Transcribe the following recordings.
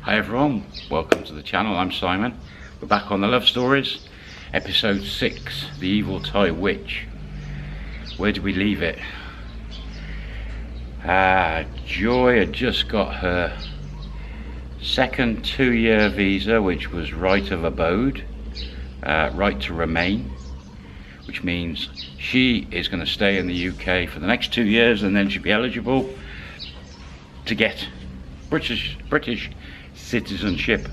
Hi everyone, welcome to the channel. I'm Simon. We're back on the love stories, episode 6, The Evil Thai Witch. Where did we leave it? Joy had just got her second 2-year visa, which was right of abode, right to remain, which means she is going to stay in the UK for the next 2 years, and then she'll be eligible to get British citizenship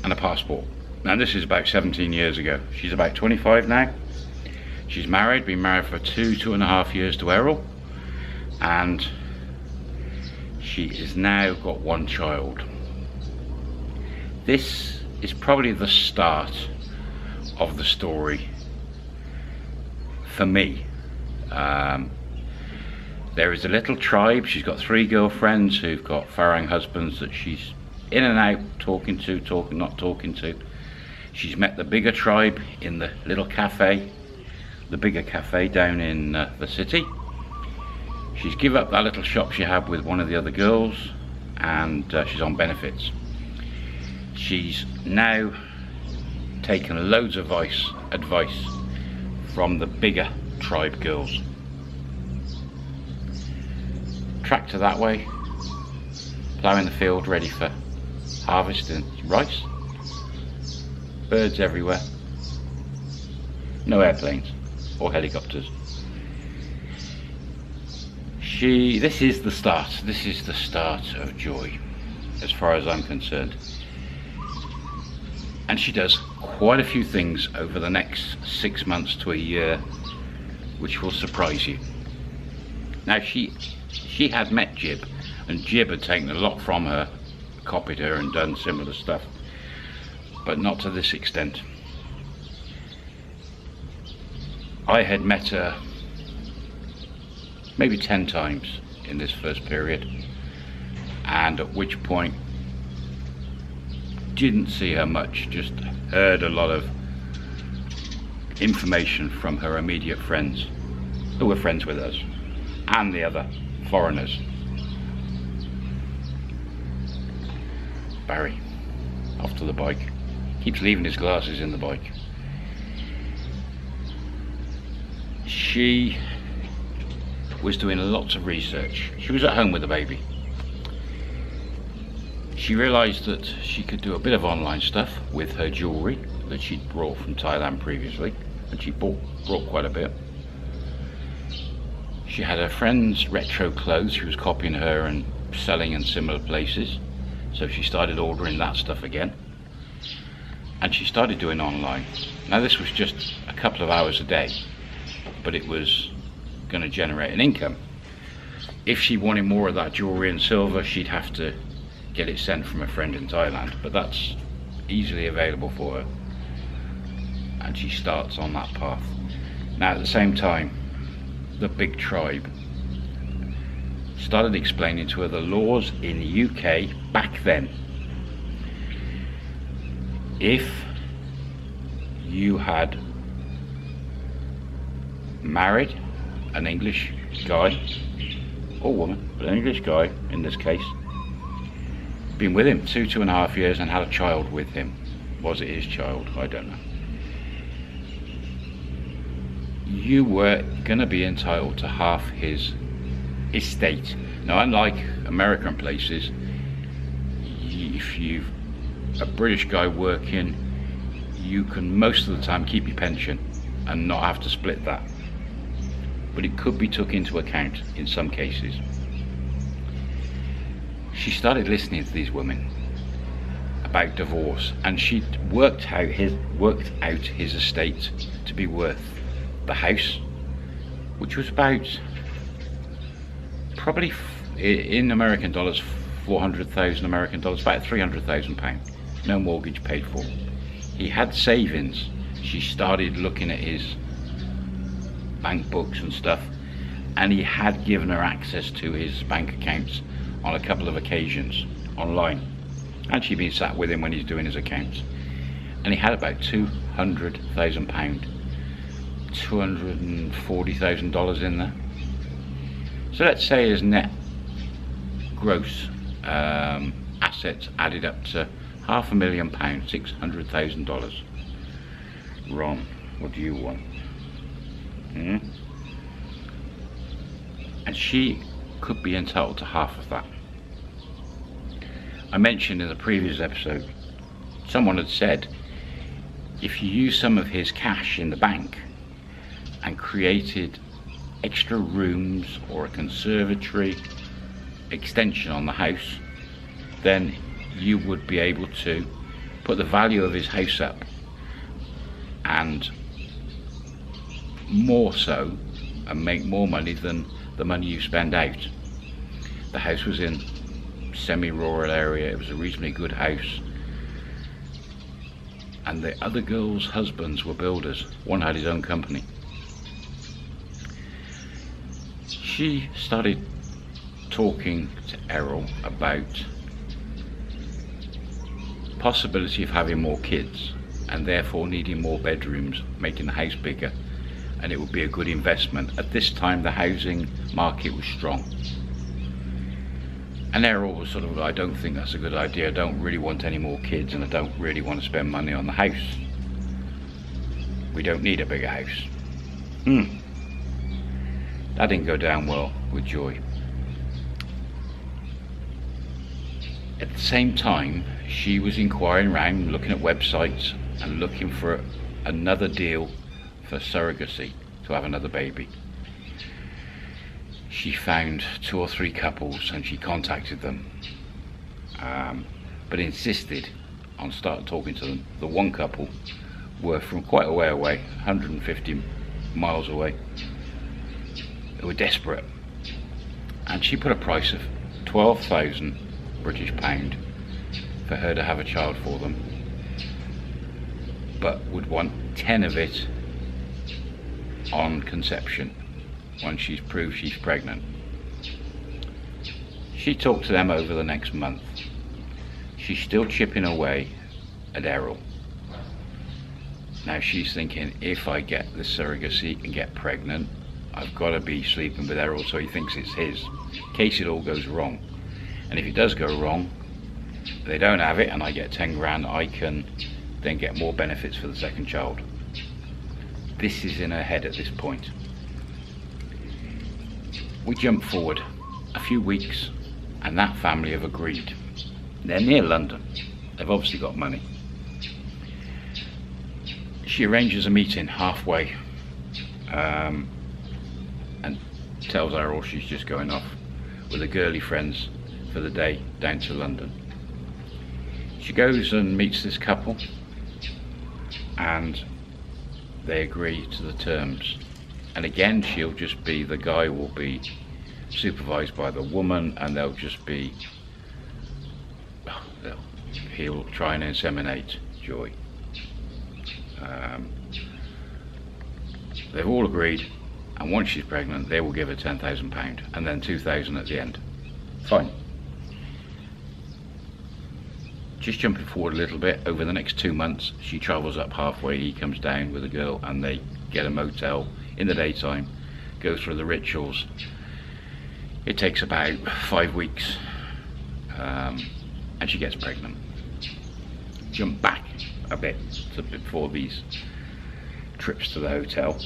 and a passport. Now this is about 17 years ago. She's about 25 now. She's married, been married for 2.5 years to Errol, and she has now got 1 child. This is probably the start of the story for me. There is a little tribe. She's got 3 girlfriends who've got Farang husbands that she's in and out, talking to, not talking to. She's met the bigger tribe in the little cafe, the bigger cafe down in the city. She's give up that little shop she had with one of the other girls, and she's on benefits. She's now taken loads of advice from the bigger tribe girls. Tractor that way, ploughing the field ready for harvesting rice. Birds everywhere. No airplanes or helicopters. This is the start. This is the start of Joy, as far as I'm concerned. And she does quite a few things over the next 6 months to a year, which will surprise you. Now she had met Jib, and Jib had taken a lot from her, copied her and done similar stuff, but not to this extent. I had met her maybe 10 times in this first period, and at which point didn't see her much, just heard a lot of information from her immediate friends who were friends with us and the other foreigners. Barry, off to the bike. Keeps leaving his glasses in the bike. She was doing lots of research. She was at home with the baby. She realised that she could do a bit of online stuff with her jewellery that she'd brought from Thailand previously, and she brought quite a bit. She had her friend's retro clothes she was copying her and selling in similar places, so she started ordering that stuff again, and she started doing online. Now this was just a couple of hours a day, but it was going to generate an income. If she wanted more of that jewellery and silver, she'd have to get it sent from a friend in Thailand, but that's easily available for her, and she starts on that path. Now at the same time, the big tribe started explaining to her the laws in the UK back then. If you had married an English guy or woman, but an English guy in this case, been with him 2.5 years and had a child with him, was it his child? I don't know. You were going to be entitled to half his estate. Now, unlike American places, if you've a British guy working, you can most of the time keep your pension and not have to split that, but it could be took into account in some cases. She started listening to these women about divorce, and she'd worked out his estate to be worth the house, which was about, probably in American dollars, 400,000 American dollars, about £300,000. No mortgage paid for. He had savings. She started looking at his bank books and stuff, and he had given her access to his bank accounts on a couple of occasions online, and she'd been sat with him when he's doing his accounts, and he had about £200,000, $240,000 in there. So let's say his net gross assets added up to £500,000, $600,000. Ron, what do you want? And she could be entitled to half of that. I mentioned in the previous episode, someone had said, if you use some of his cash in the bank and created extra rooms or a conservatory extension on the house, then you would be able to put the value of his house up, and more so, and make more money than the money you spend out. The house was in semi-rural area, it was a reasonably good house, and the other girls' husbands were builders. One had his own company. She started talking to Errol about possibility of having more kids and therefore needing more bedrooms, making the house bigger, and it would be a good investment. At this time the housing market was strong, and Errol was sort of, I don't think that's a good idea, I don't really want any more kids and I don't really want to spend money on the house. We don't need a bigger house. That didn't go down well with Joy. At the same time, she was inquiring around, looking at websites and looking for another deal for surrogacy, to have another baby. She found 2 or 3 couples and she contacted them, but insisted on starting talking to them. The one couple were from quite a way away, 150 miles away. They were desperate, and she put a price of 12,000 British pound for her to have a child for them, but would want 10 of it on conception once she's proved she's pregnant. She talked to them over the next month. She's still chipping away at Errol. Now she's thinking, if I get this surrogacy and get pregnant, I've got to be sleeping with Errol so he thinks it's his, in case it all goes wrong. And if it does go wrong, they don't have it and I get 10 grand, I can then get more benefits for the second child. This is in her head at this point. We jump forward a few weeks and that family have agreed. They're near London, they've obviously got money. She arranges a meeting halfway and tells Errol she's just going off with her girly friends for the day down to London. She goes and meets this couple and they agree to the terms, and again she'll just be, the guy will be supervised by the woman and they'll just be, he'll try and inseminate Joy. They've all agreed, and once she's pregnant they will give her £10,000 and then 2,000 at the end. Fine. Just jumping forward a little bit, over the next 2 months she travels up halfway, he comes down with a girl and they get a motel in the daytime, go through the rituals. It takes about 5 weeks and she gets pregnant. Jump back a bit to before these trips to the hotel.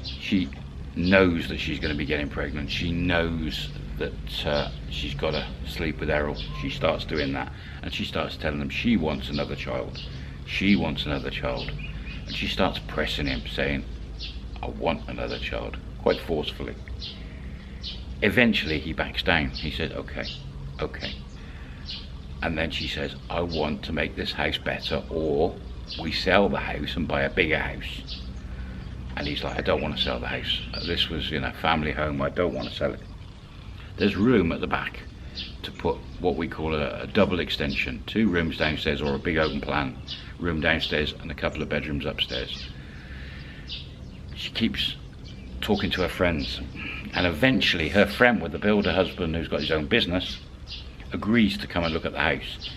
She knows that she's going to be getting pregnant. She knows that she's got to sleep with Errol. She starts doing that and she starts telling them she wants another child. She wants another child. And she starts pressing him, saying, I want another child, quite forcefully. Eventually he backs down. He said, okay. And then she says, I want to make this house better, or we sell the house and buy a bigger house. And he's like, I don't want to sell the house. This was, family home, I don't want to sell it. There's room at the back to put what we call a double extension, 2 rooms downstairs, or a big open plan room downstairs and a couple of bedrooms upstairs. She keeps talking to her friends, and eventually her friend with the builder husband, who's got his own business, agrees to come and look at the house.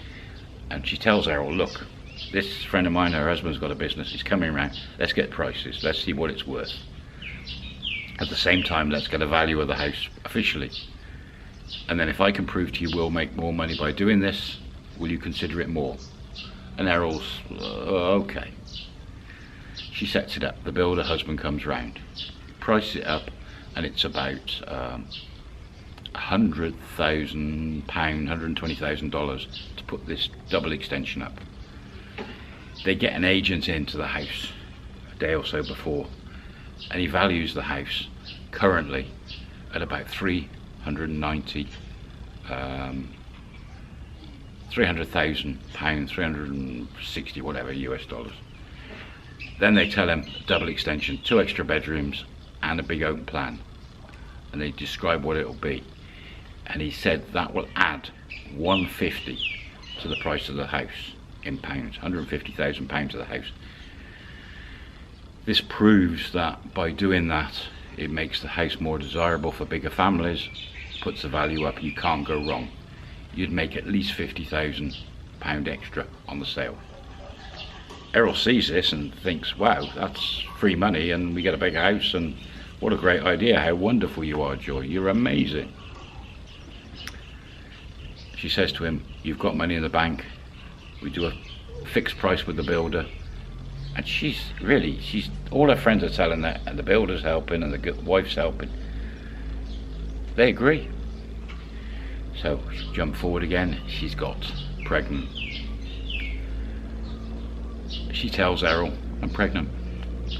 And she tells Errol, look, this friend of mine, her husband's got a business, he's coming around, let's get prices, let's see what it's worth. At the same time, let's get a value of the house officially. and then if I can prove to you we'll make more money by doing this, will you consider it more? And Errol's, okay. She sets it up, the builder husband comes round, prices it up, and it's about £100,000, $120,000 to put this double extension up. They get an agent into the house a day or so before, and he values the house currently at about 390, £300,000, 360 whatever US dollars. Then they tell him double extension, 2 extra bedrooms and a big open plan, and they describe what it'll be, and he said that will add 150 to the price of the house in pounds, £150,000 to the house. This proves that by doing that it makes the house more desirable for bigger families, puts the value up. You can't go wrong. You'd make at least £50,000 extra on the sale. Errol sees this and thinks, wow, that's free money and we get a big house, and what a great idea, how wonderful you are, Joy, you're amazing. She says to him, you've got money in the bank, we do a fixed price with the builder. And she's all her friends are telling that, and the builder's helping and the wife's helping. They agree. So she jumped forward again, she's got pregnant. She tells Errol, I'm pregnant.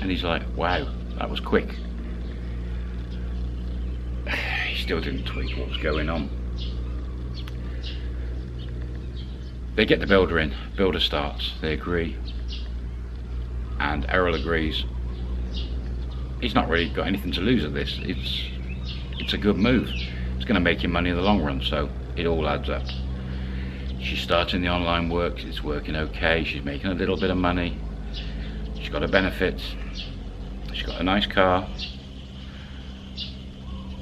And he's like, wow, that was quick. He still didn't twig what was going on. They get the builder in, builder starts, they agree. And Errol agrees. He's not really got anything to lose at this. It's a good move. It's going to make him money in the long run, so it all adds up. She's starting the online work, it's working okay, she's making a little bit of money, she's got her benefits, she's got a nice car.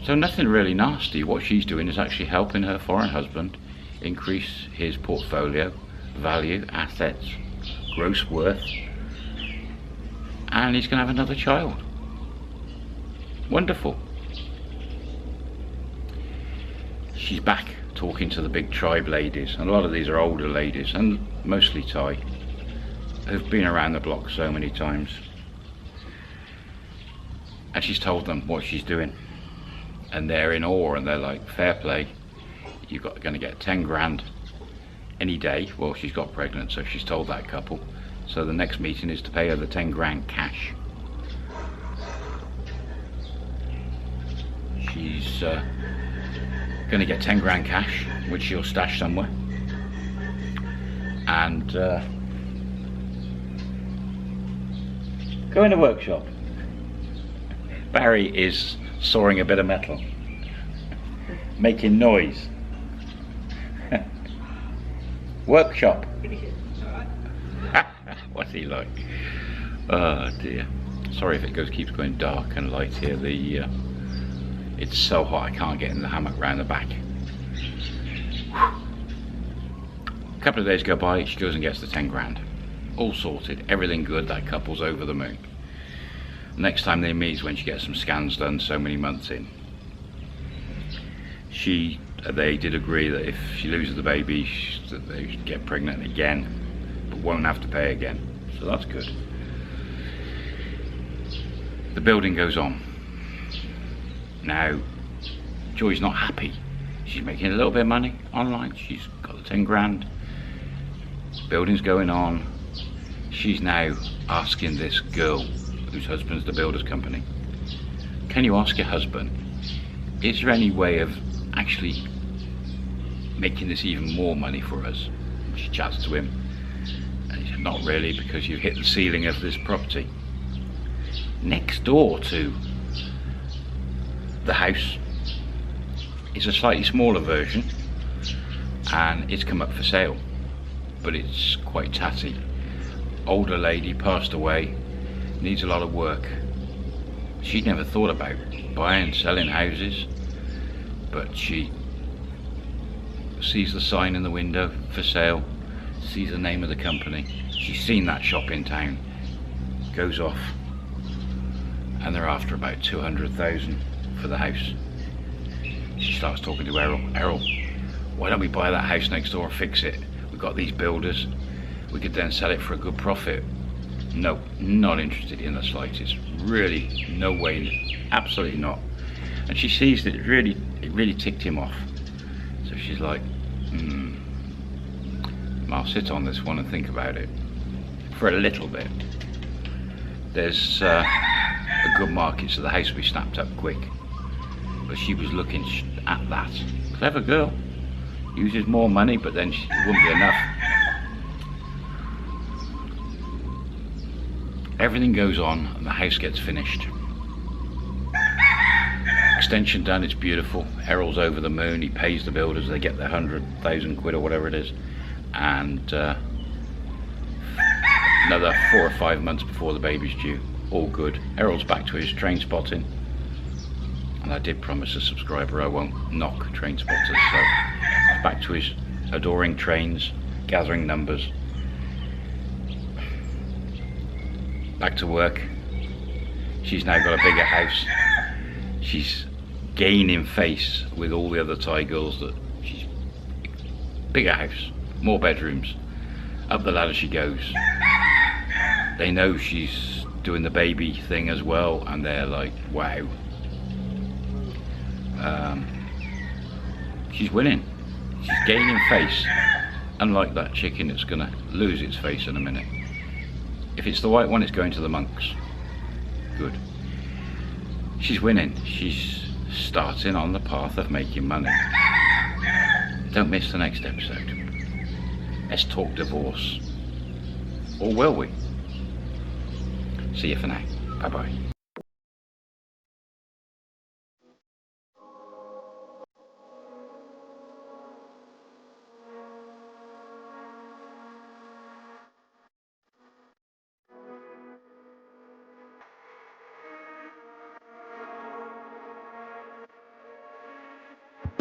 So nothing really nasty. What she's doing is actually helping her foreign husband increase his portfolio, value, assets, gross worth, and he's going to have another child. Wonderful. She's back talking to the big tribe ladies, and a lot of these are older ladies, and mostly Thai, who've been around the block so many times. And she's told them what she's doing, and they're in awe, and they're like, fair play, you're going to get 10 grand any day. Well, she's got pregnant, so she's told that couple. So the next meeting is to pay her the 10 grand cash. She's going to get 10 grand cash, which she'll stash somewhere. And go in the workshop. Barry is sawing a bit of metal, making noise. Workshop. What's he like? Oh dear. Sorry if it keeps going dark and light here. It's so hot I can't get in the hammock round the back. A couple of days go by, she goes and gets the 10 grand. All sorted, everything good, that couple's over the moon. Next time they meet is when she gets some scans done so many months in. They did agree that if she loses the baby, that they should get pregnant again, but won't have to pay again. So that's good. The building goes on. Now, Joy's not happy. She's making a little bit of money online. She's got the 10 grand. Building's going on. She's now asking this girl, whose husband's the builder's company, can you ask your husband, is there any way of actually making this even more money for us? She chats to him, and he said, not really, because you've hit the ceiling of this property. Next door to the house is a slightly smaller version, and it's come up for sale, but it's quite tatty. Older lady, passed away, needs a lot of work. She'd never thought about buying and selling houses, but she sees the sign in the window for sale, sees the name of the company, she's seen that shop in town, goes off, and they're after about 200,000 for the house. She starts talking to Errol. Errol, why don't we buy that house next door and fix it? We've got these builders. We could then sell it for a good profit. No, not interested in the slightest. Really, no way, absolutely not. And she sees that it really ticked him off. So she's like, I'll sit on this one and think about it for a little bit. There's a good market, so the house will be snapped up quick. But she was looking at that. Clever girl. Uses more money, but then it wouldn't be enough. Everything goes on and the house gets finished. Extension done, it's beautiful. Errol's over the moon, he pays the builders, they get their 100,000 quid or whatever it is. And another 4 or 5 months before the baby's due. All good. Errol's back to his train spotting. And I did promise a subscriber I won't knock train spotters, so he's back to his adoring trains, gathering numbers. Back to work. She's now got a bigger house. She's gaining face with all the other Thai girls that she's bigger house, more bedrooms. Up the ladder she goes. They know she's doing the baby thing as well, and they're like, wow. She's winning. She's gaining face. Unlike that chicken that's gonna lose its face in a minute. If it's the white one, it's going to the monks. Good. She's winning. She's starting on the path of making money. Don't miss the next episode. Let's talk divorce. Or will we? See you for now. Bye bye.